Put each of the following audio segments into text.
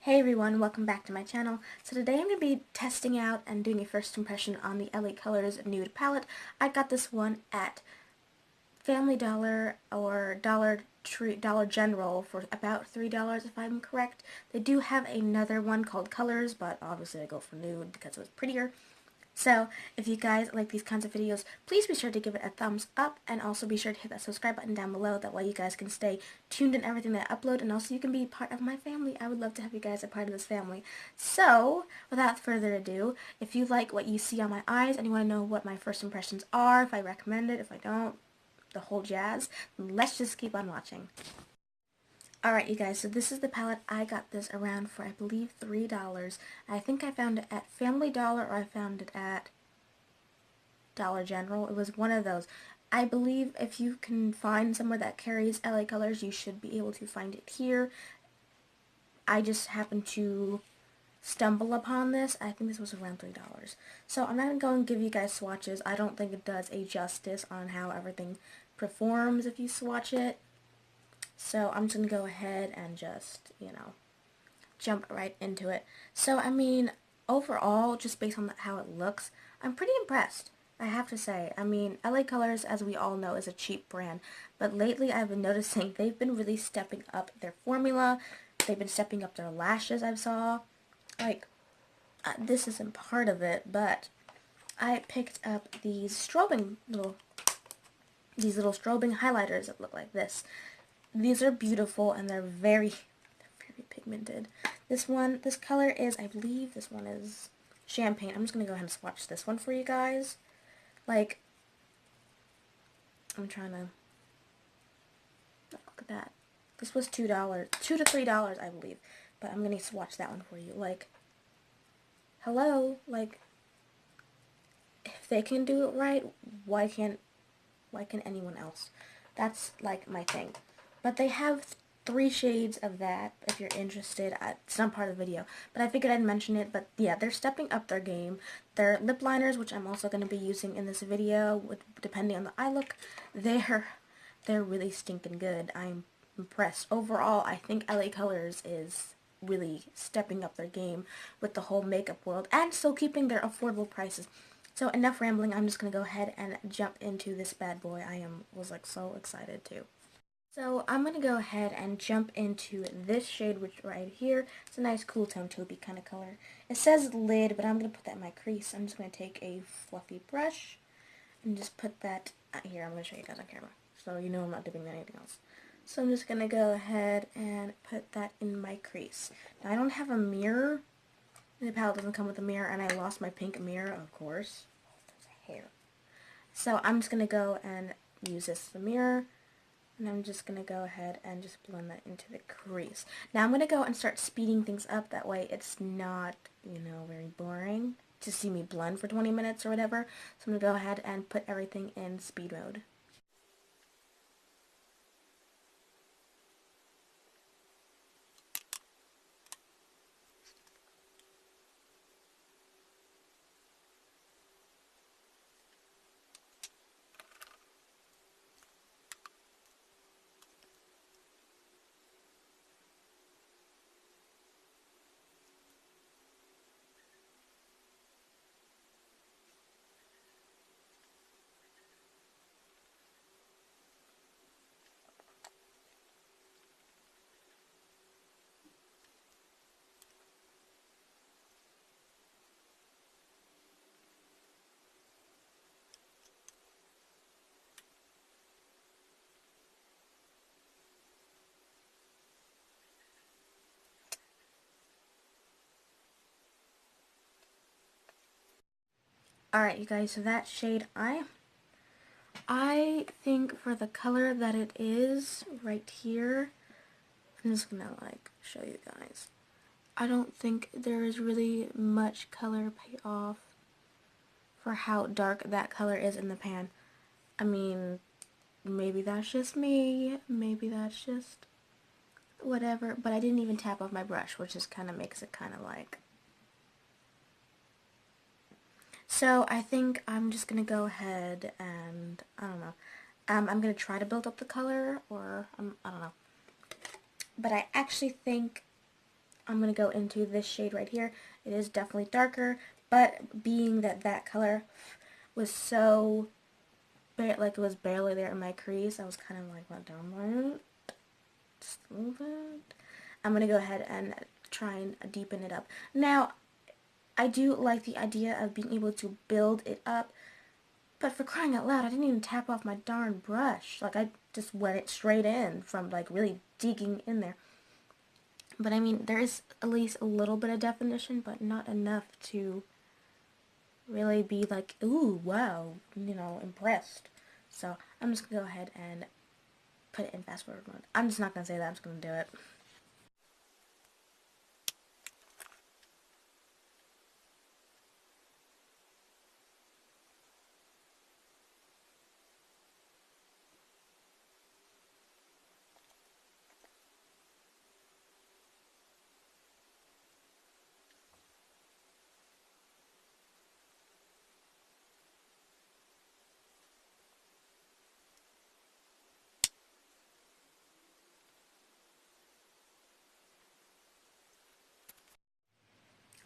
Hey everyone, welcome back to my channel. So today I'm going to be testing out and doing a first impression on the LA Colors Nude Palette. I got this one at Family Dollar or Dollar General for about $3 if I'm correct. They do have another one called Colors, but obviously I go for Nude because it was prettier. So, if you guys like these kinds of videos, please be sure to give it a thumbs up and also be sure to hit that subscribe button down below. That way you guys can stay tuned in everything that I upload and also you can be part of my family. I would love to have you guys a part of this family. So, without further ado, if you like what you see on my eyes and you want to know what my first impressions are, if I recommend it, if I don't, the whole jazz, let's just keep on watching. Alright you guys, so this is the palette. I got this around for I believe $3. I think I found it at Family Dollar or I found it at Dollar General. It was one of those. I believe if you can find somewhere that carries LA Colors, you should be able to find it here. I just happened to stumble upon this. I think this was around $3. So I'm not going to go and give you guys swatches. I don't think it does a justice on how everything performs if you swatch it. So I'm just going to go ahead and just, jump right into it. So, I mean, overall, just based on how it looks, I'm pretty impressed. I have to say. I mean, LA Colors, as we all know, is a cheap brand. But lately, I've been noticing they've been really stepping up their formula. They've been stepping up their lashes, I saw. Like, this isn't part of it, but I picked up these little strobing highlighters that look like this. These are beautiful and they're very pigmented. This color is, I believe this one is champagne. I'm just going to go ahead and swatch this one for you guys. Like, I'm trying to, look at that. This was $2, $2 to $3, I believe. But I'm going to swatch that one for you. Like, hello, like, if they can do it right, why can anyone else? That's, like, my thing. But they have 3 shades of that, if you're interested. It's not part of the video, but I figured I'd mention it. But yeah, they're stepping up their game. Their lip liners, which I'm also going to be using in this video, depending on the eye look, they're really stinking good. I'm impressed. Overall, I think LA Colors is really stepping up their game with the whole makeup world and still keeping their affordable prices. So enough rambling, I'm just going to go ahead and jump into this bad boy. Was like so excited too. So I'm going to go ahead and jump into this shade, which right here, it's a nice cool tone taupey kind of color. It says lid, but I'm going to put that in my crease. I'm just going to take a fluffy brush and just put that here. I'm going to show you guys on camera, so you know I'm not doing anything else. So I'm just going to go ahead and put that in my crease. Now I don't have a mirror. The palette doesn't come with a mirror, and I lost my pink mirror, of course. There's a hair. So I'm just going to go and use this as a mirror. And I'm just going to go ahead and just blend that into the crease. Now I'm going to go and start speeding things up. That way it's not, very boring to see me blend for 20 minutes or whatever. So I'm going to go ahead and put everything in speed mode. Alright you guys, so that shade, I think for the color that it is right here, I'm just gonna show you guys. I don't think there is really much color payoff for how dark that color is in the pan. I mean, maybe that's just me, maybe that's just whatever, but I didn't even tap off my brush, which just kind of makes it kind of like. So I think I'm just going to go ahead and, I don't know, I'm going to try to build up the color, or, I don't know. But I actually think I'm going to go into this shade right here. It is definitely darker, but being that that color was so, like it was barely there in my crease, I was kind of like, went down there just a little bit. I'm going to go ahead and try and deepen it up. Now, I do like the idea of being able to build it up, but for crying out loud, I didn't even tap off my darn brush. Like, I just went it straight in from, like, really digging in there. But, I mean, there is at least a little bit of definition, but not enough to really be like, ooh, wow, you know, impressed. So, I'm just going to go ahead and put it in fast forward mode. I'm just not going to say that. I'm just going to do it.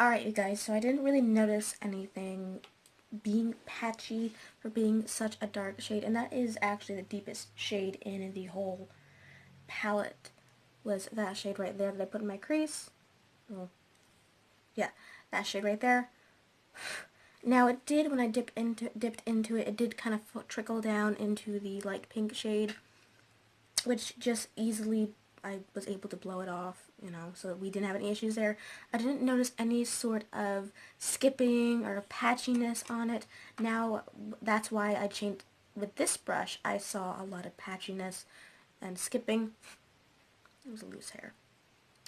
Alright, you guys, so I didn't really notice anything being patchy for being such a dark shade, and that is actually the deepest shade in the whole palette, was that shade right there that I put in my crease. Well, yeah, that shade right there. Now it did, when I dipped into it, it did kind of trickle down into the light pink shade, which just easily I was able to blow it off, you know, so we didn't have any issues there. I didn't notice any sort of skipping or patchiness on it. Now, that's why I changed, with this brush, I saw a lot of patchiness and skipping. It was a loose hair.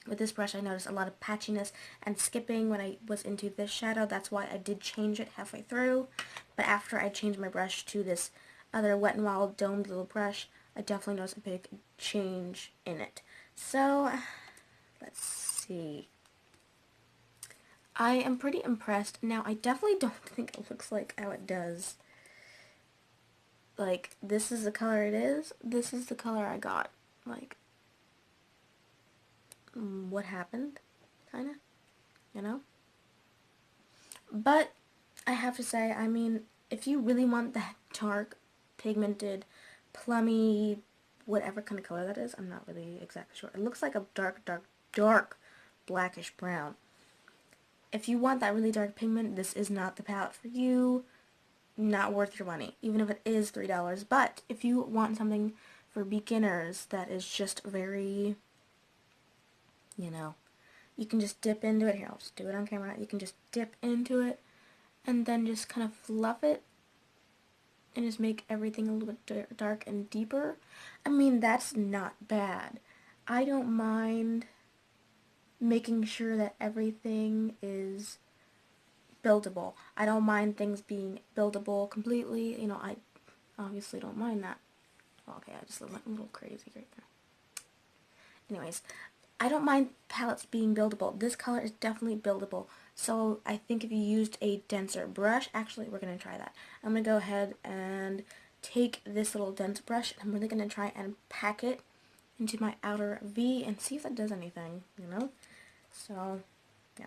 With this brush, I noticed a lot of patchiness and skipping when I was into this shadow. That's why I did change it halfway through. But after I changed my brush to this other Wet n Wild domed little brush, I definitely noticed a big change in it. So, let's see. I am pretty impressed. Now, I definitely don't think it looks like how it does. Like, this is the color it is. This is the color I got. Like, what happened? Kinda, you know? But, I have to say, I mean, if you really want that dark, pigmented, plummy, whatever kind of color that is, I'm not really exactly sure. It looks like a dark blackish brown. If you want that really dark pigment, this is not the palette for you. Not worth your money, even if it is $3. But if you want something for beginners that is just very, you know, you can just dip into it. Here, I'll just do it on camera. You can just dip into it and then just kind of fluff it and just make everything a little bit dark and deeper. I mean, that's not bad. I don't mind making sure that everything is buildable. I don't mind things being buildable completely. You know, I obviously don't mind that. Okay, I just went a little crazy right there. Anyways, I don't mind palettes being buildable. This color is definitely buildable. So I think if you used a denser brush, actually we're going to try that. I'm going to go ahead and take this little dense brush, and I'm really going to try and pack it into my outer V and see if that does anything, you know? So, yeah.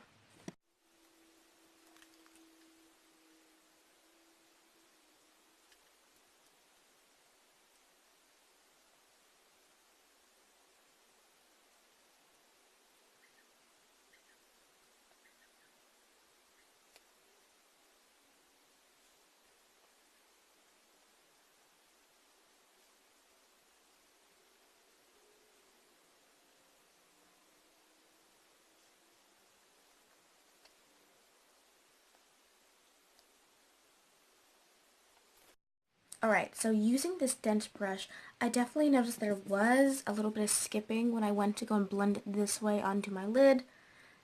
Alright, so using this dense brush, I definitely noticed there was a little bit of skipping when I went to go and blend it this way onto my lid,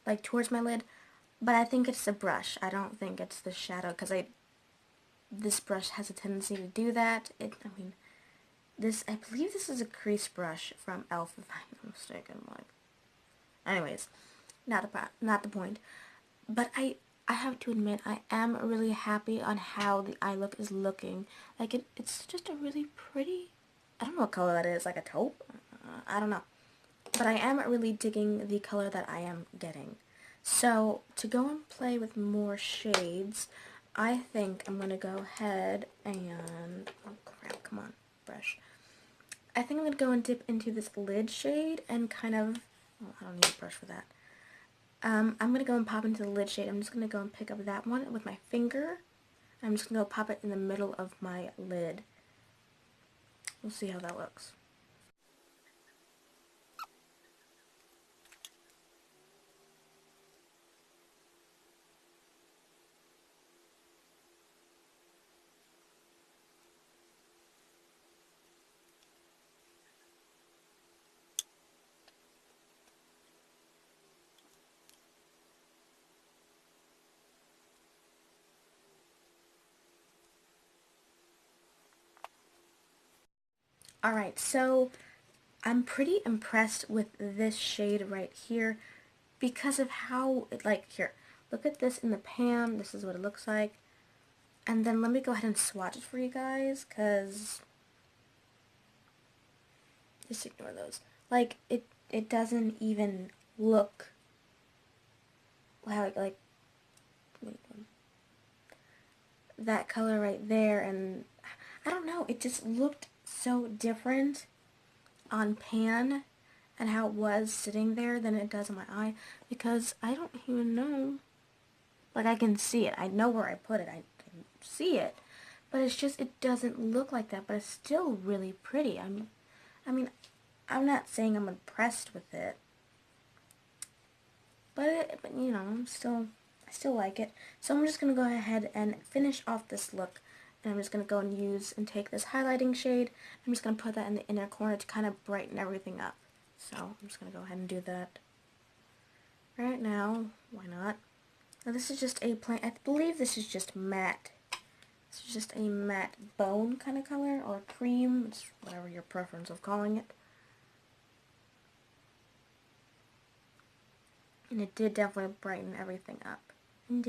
like towards my lid, but I think it's the brush. I don't think it's the shadow, because this brush has a tendency to do that. I believe this is a crease brush from e.l.f. if I'm not mistaken. Like, anyways, not the point. But I have to admit, I am really happy on how the eye look is looking. Like, it's just a really pretty, I don't know what color that is, like a taupe? I don't know. but I am really digging the color that I am getting. So to go and play with more shades, I think I'm going to go ahead and, oh crap, come on, brush. I think I'm going to go and dip into this lid shade and kind of, oh, I don't need a brush for that. I'm going to go and pop into the lid shade. I'm just going to go and pick up that one with my finger. I'm just going to go pop it in the middle of my lid. We'll see how that looks. Alright, so I'm pretty impressed with this shade right here because of how it, like, here, look at this in the pan. This is what it looks like. And then let me go ahead and swatch it for you guys, because just ignore those. Like, it doesn't even look like that color right there, and I don't know, it just looked so different on pan and how it was sitting there than it does on my eye, because I don't even know, like, I can see it, I know where I put it, I can see it, but it's just, it doesn't look like that, but it's still really pretty. I mean, I'm not saying I'm impressed with it, but you know, I still like it. So I'm just going to go ahead and finish off this look. And I'm just going to go and use and take this highlighting shade. I'm just going to put that in the inner corner to kind of brighten everything up. So I'm just going to go ahead and do that right now. Why not? Now this is just a plain, I believe this is just matte. This is just a matte bone kind of color, or cream. It's whatever your preference of calling it. And it did definitely brighten everything up. And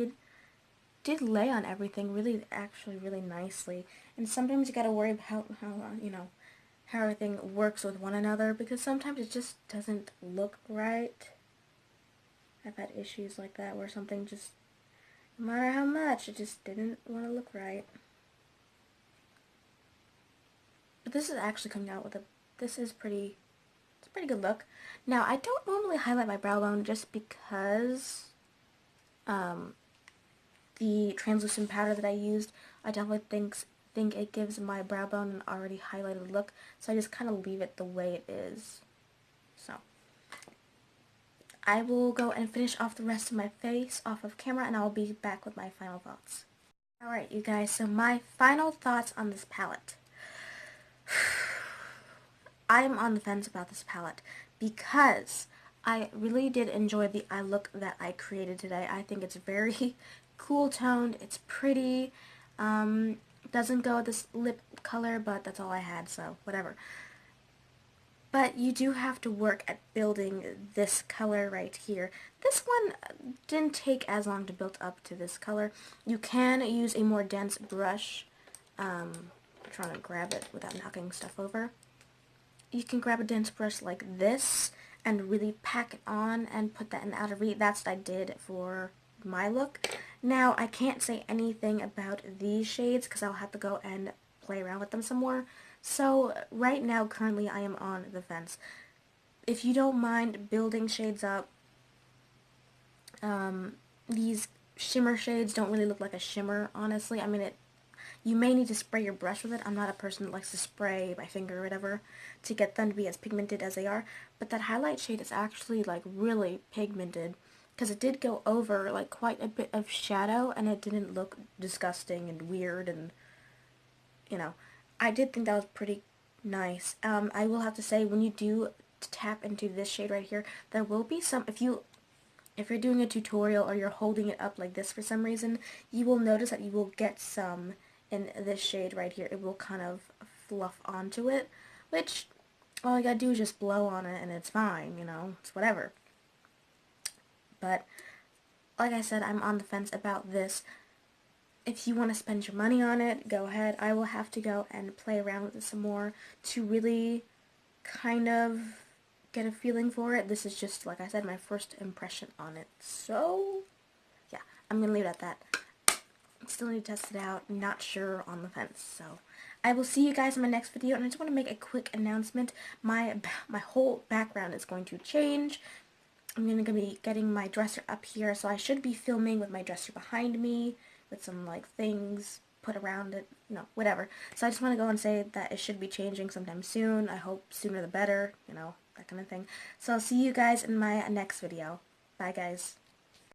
did lay on everything actually really nicely. And sometimes you gotta worry about how you know, how everything works with one another, because sometimes it just doesn't look right. I've had issues like that where something just, no matter how much, it just didn't want to look right. But this is actually coming out with this is pretty, it's a pretty good look. Now, I don't normally highlight my brow bone just because, the translucent powder that I used, I definitely think it gives my brow bone an already highlighted look, so I just kind of leave it the way it is. So I will go and finish off the rest of my face off of camera, and I'll be back with my final thoughts. Alright, you guys, so my final thoughts on this palette. I'm on the fence about this palette because I really did enjoy the eye look that I created today. I think it's very cool toned, it's pretty, doesn't go with this lip color, but that's all I had, so whatever. But you do have to work at building this color right here. This one didn't take as long to build up to this color. You can use a more dense brush. I'm trying to grab it without knocking stuff over. You can grab a dense brush like this and really pack it on and put that in outer V. That's what I did for my look. Now, I can't say anything about these shades because I'll have to go and play around with them some more. So, right now, currently, I am on the fence. If you don't mind building shades up, these shimmer shades don't really look like a shimmer, honestly. I mean, you may need to spray your brush with it. I'm not a person that likes to spray my finger or whatever to get them to be as pigmented as they are. But that highlight shade is actually, like, really pigmented, because it did go over, like, quite a bit of shadow, and it didn't look disgusting and weird, and, you know, I did think that was pretty nice. I will have to say, when you do tap into this shade right here, there will be some, if you're doing a tutorial or you're holding it up like this for some reason, you will notice that you will get some in this shade right here. It will kind of fluff onto it, which all you gotta do is just blow on it and it's fine, you know, it's whatever. But, like I said, I'm on the fence about this. If you want to spend your money on it, go ahead. I will have to go and play around with it some more to really kind of get a feeling for it. This is just, like I said, my first impression on it. So, yeah, I'm going to leave it at that. Still need to test it out. Not sure on the fence. So, I will see you guys in my next video. And I just want to make a quick announcement. My whole background is going to change. I'm going to be getting my dresser up here. So I should be filming with my dresser behind me. With some, like, things put around it. No, whatever. So I just want to go and say that it should be changing sometime soon. I hope sooner the better. You know, that kind of thing. So I'll see you guys in my next video. Bye, guys.